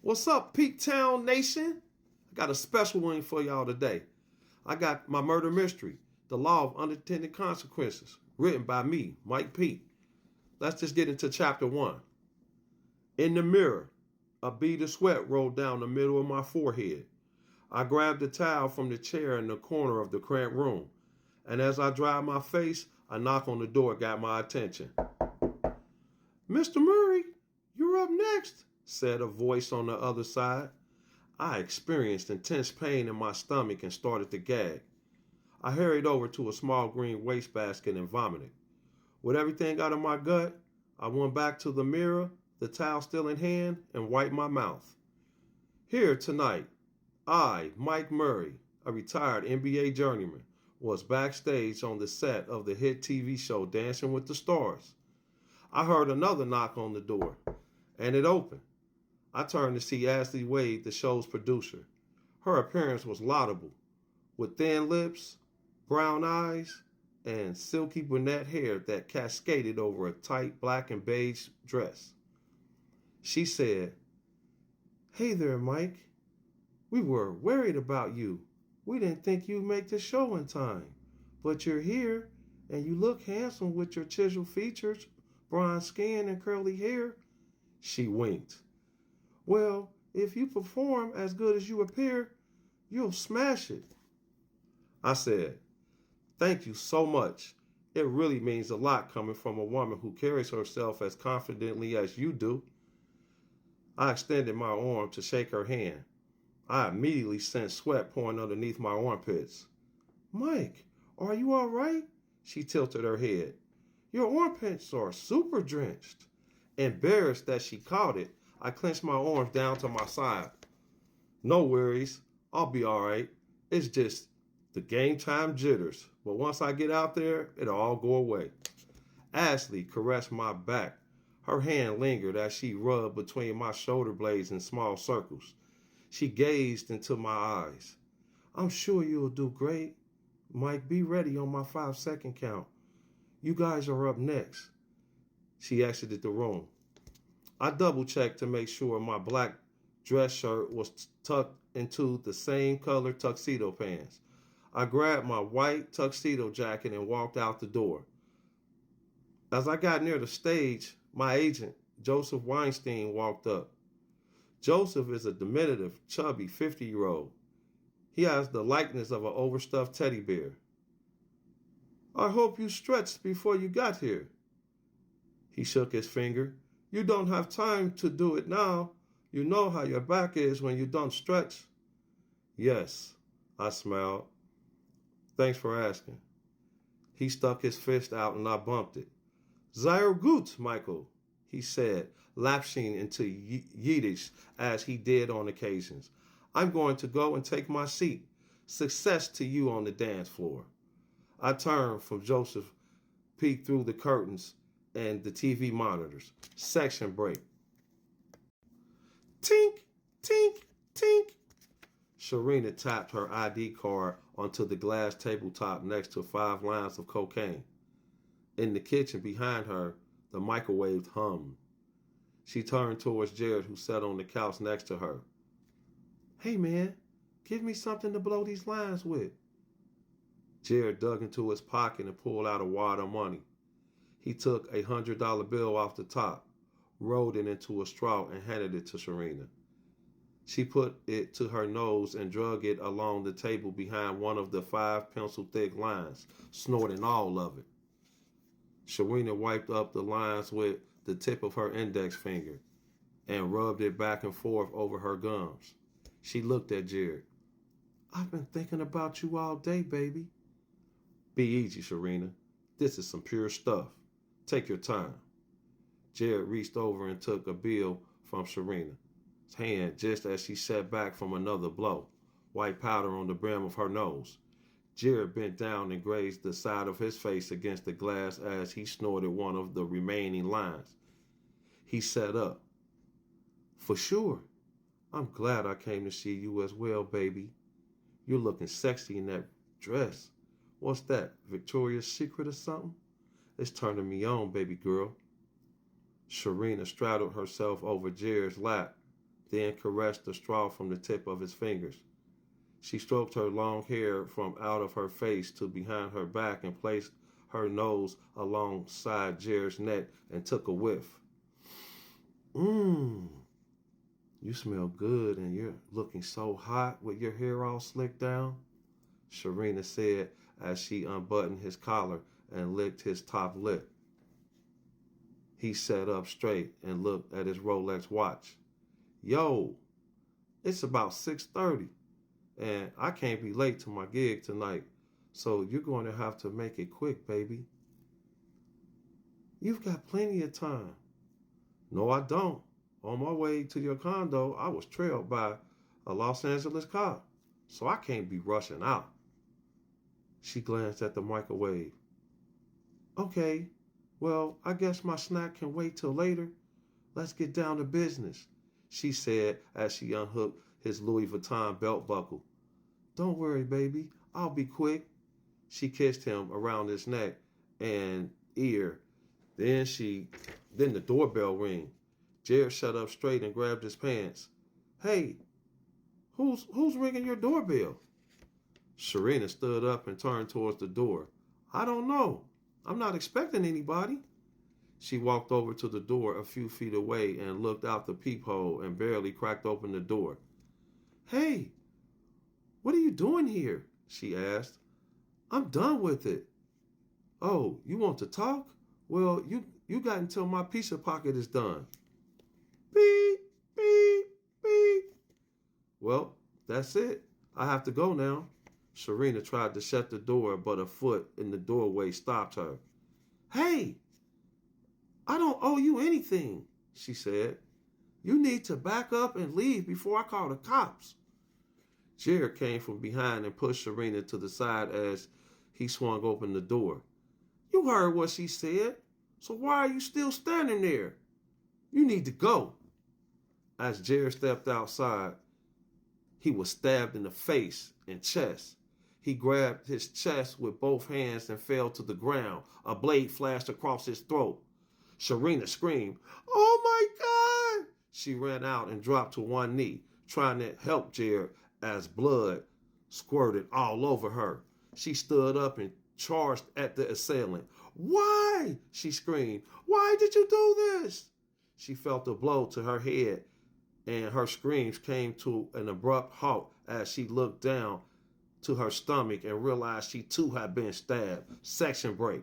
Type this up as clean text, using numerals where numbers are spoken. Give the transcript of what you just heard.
What's up, Peak Town Nation? I got a special one for y'all today. I got my murder mystery, The Law of Unintended Consequences, written by me, Mike Peak. Let's just get into chapter 1. In the mirror, a bead of sweat rolled down the middle of my forehead. I grabbed the towel from the chair in the corner of the cramped room, and as I dried my face, a knock on the door got my attention. Mr. Murray, you're up next, said a voice on the other side. I experienced intense pain in my stomach and started to gag. I hurried over to a small green wastebasket and vomited. With everything out of my gut, I went back to the mirror, the towel still in hand, and wiped my mouth. Here tonight, I, Mike Murray, a retired NBA journeyman, was backstage on the set of the hit TV show Dancing with the Stars. I heard another knock on the door, and it opened. I turned to see Ashley Wade, the show's producer. Her appearance was laudable, with thin lips, brown eyes, and silky brunette hair that cascaded over a tight black and beige dress. She said, "Hey there, Mike. We were worried about you. We didn't think you'd make the show in time. But you're here, and you look handsome with your chiseled features, bronze skin, and curly hair." She winked. "Well, if you perform as good as you appear, you'll smash it." I said, "Thank you so much. It really means a lot coming from a woman who carries herself as confidently as you do." I extended my arm to shake her hand. I immediately sensed sweat pouring underneath my armpits. "Mike, are you all right?" She tilted her head. "Your armpits are super drenched." Embarrassed that she caught it, I clenched my arms down to my side. "No worries. I'll be all right. It's just the game time jitters. But once I get out there, it'll all go away." Ashley caressed my back. Her hand lingered as she rubbed between my shoulder blades in small circles. She gazed into my eyes. "I'm sure you'll do great. Mike, be ready on my 5-second count. You guys are up next." She exited the room. I double-checked to make sure my black dress shirt was tucked into the same color tuxedo pants. I grabbed my white tuxedo jacket and walked out the door. As I got near the stage, my agent, Joseph Weinstein, walked up. Joseph is a diminutive, chubby 50-year-old. He has the likeness of an overstuffed teddy bear. "I hope you stretched before you got here." He shook his finger. "You don't have time to do it now. You know how your back is when you don't stretch." "Yes," I smiled. "Thanks for asking." He stuck his fist out and I bumped it. "Sehr gut, Michael," he said, lapsing into Yiddish as he did on occasions. "I'm going to go and take my seat. Success to you on the dance floor." I turned from Joseph, peeked through the curtains and the TV monitors. Section break. Tink, tink, tink. Sharina tapped her ID card onto the glass tabletop next to 5 lines of cocaine. In the kitchen behind her, the microwave hummed. She turned towards Jared, who sat on the couch next to her. "Hey, man, give me something to blow these lines with." Jared dug into his pocket and pulled out a wad of money. He took a $100 bill off the top, rolled it into a straw, and handed it to Sharina. She put it to her nose and drug it along the table behind one of the 5 pencil-thick lines, snorting all of it. Sharina wiped up the lines with the tip of her index finger and rubbed it back and forth over her gums. She looked at Jared. "I've been thinking about you all day, baby." "Be easy, Sharina. This is some pure stuff. Take your time." Jared reached over and took a bill from Sharina's hand just as she sat back from another blow, white powder on the brim of her nose. Jared bent down and grazed the side of his face against the glass as he snorted one of the remaining lines. He sat up. "For sure. I'm glad I came to see you as well, baby. You're looking sexy in that dress. What's that, Victoria's Secret or something? It's turning me on, baby girl." Sharina straddled herself over Jared's lap then caressed the straw from the tip of his fingers. She stroked her long hair from out of her face to behind her back and placed her nose alongside Jared's neck and took a whiff. Mmm, you smell good and you're looking so hot with your hair all slicked down, Sharina said as she unbuttoned his collar and licked his top lip. He sat up straight and looked at his Rolex watch. Yo, it's about 6:30 and I can't be late to my gig tonight, so you're going to have to make it quick, baby. You've got plenty of time. No, I don't. On my way to your condo, I was trailed by a Los Angeles cop, so I can't be rushing out. She glanced at the microwave. Okay, well, I guess my snack can wait till later. Let's get down to business, she said as she unhooked his Louis Vuitton belt buckle. Don't worry, baby. I'll be quick. She kissed him around his neck and ear. Then the doorbell rang. Jared sat up straight and grabbed his pants. Hey, who's ringing your doorbell? Sharina stood up and turned towards the door. I don't know. I'm not expecting anybody. She walked over to the door a few feet away and looked out the peephole and barely cracked open the door. Hey, what are you doing here? She asked. I'm done with it. Oh, you want to talk? Well, you got until my pizza pocket is done. Beep, beep, beep. Well, that's it. I have to go now. Sharina tried to shut the door, but a foot in the doorway stopped her. Hey, I don't owe you anything, she said. You need to back up and leave before I call the cops. Jared came from behind and pushed Sharina to the side as he swung open the door. You heard what she said, so why are you still standing there? You need to go. As Jared stepped outside, he was stabbed in the face and chest. He grabbed his chest with both hands and fell to the ground. A blade flashed across his throat. Sharina screamed, Oh my God! She ran out and dropped to one knee, trying to help Jared as blood squirted all over her. She stood up and charged at the assailant. Why? She screamed. Why did you do this? She felt a blow to her head, and her screams came to an abrupt halt as she looked down to her stomach and realized she too had been stabbed. Section break.